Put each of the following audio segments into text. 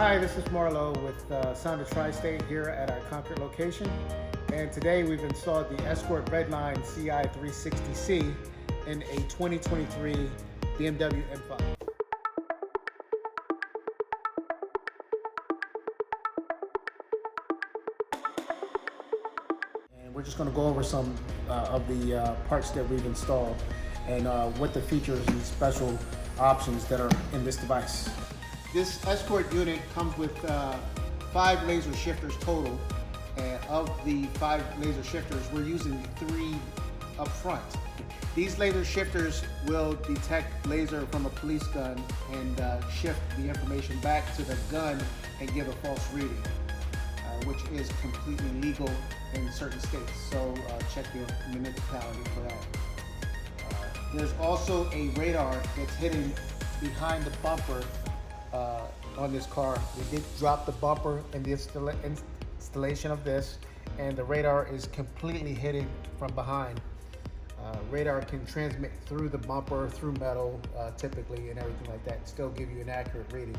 Hi, this is Marlo with Sound of Tri-State here at our Concord location. And today we've installed the Escort Redline Ci 360C in a 2023 BMW M5. And we're just going to go over some of the parts that we've installed and what the features and special options that are in this device. This Escort unit comes with 5 laser shifters total, and of the 5 laser shifters, we're using 3 up front. These laser shifters will detect laser from a police gun and shift the information back to the gun and give a false reading, which is completely legal in certain states, so check your municipality for that. There's also a radar that's hidden behind the bumper on this car. We did drop the bumper in the installation of this, and the radar is completely hidden from behind. Radar can transmit through the bumper, through metal, typically, and everything like that, and still give you an accurate reading.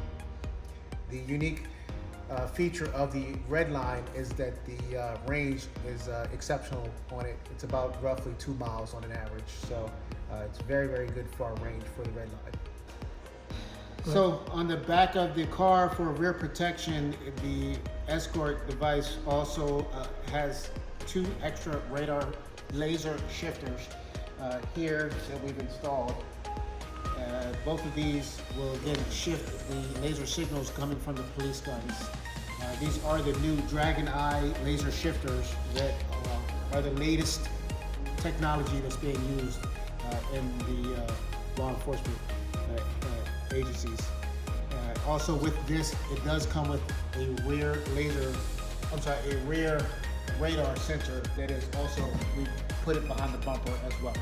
The unique feature of the Redline is that the range is exceptional on it. It's about roughly 2 miles on an average, so it's very, very good for our range for the Redline. So on the back of the car for rear protection, the Escort device also has 2 extra radar laser shifters here that we've installed. Both of these will again shift the laser signals coming from the police guns. These are the new Dragon Eye laser shifters that are the latest technology that's being used in the law enforcement agencies. Also with this, it does come with a rear radar sensor that is also, we put it behind the bumper as well.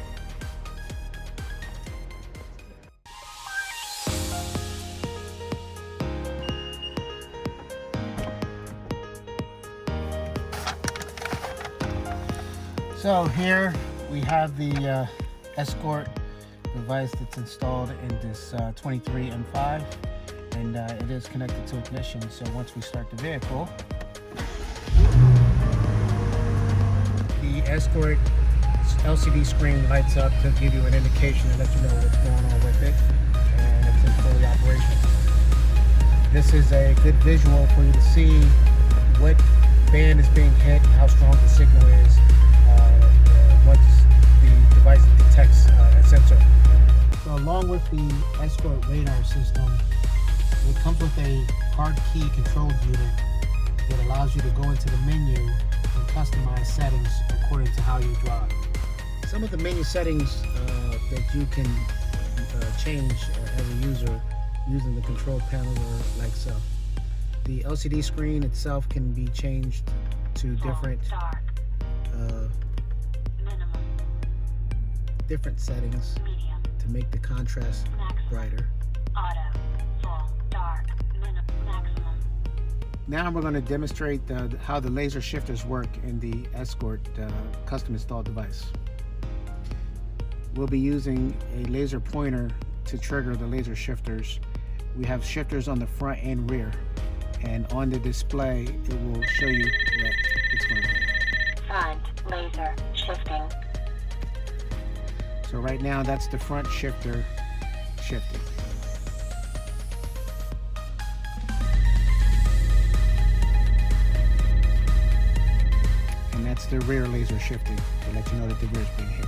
So here we have the Escort device that's installed in this 23 M5, and it is connected to ignition. So once we start the vehicle, the Escort LCD screen lights up to give you an indication and let you know what's going on with it, and it's in fully operational. This is a good visual for you to see what band is being hit, how strong the signal is once the device detects a sensor. So along with the Escort radar system, it comes with a hard key control unit that allows you to go into the menu and customize settings according to how you drive. Some of the menu settings that you can change as a user using the control panel are like so. The LCD screen itself can be changed to different settings to make the contrast brighter. Auto, full, dark, maximum. Now we're going to demonstrate how the laser shifters work in the Escort custom installed device. We'll be using a laser pointer to trigger the laser shifters. We have shifters on the front and rear, and on the display it will show you that it's going on. Front laser shifting. So right now that's the front shifter shifting. And that's the rear laser shifting to let you know that the rear is being hit.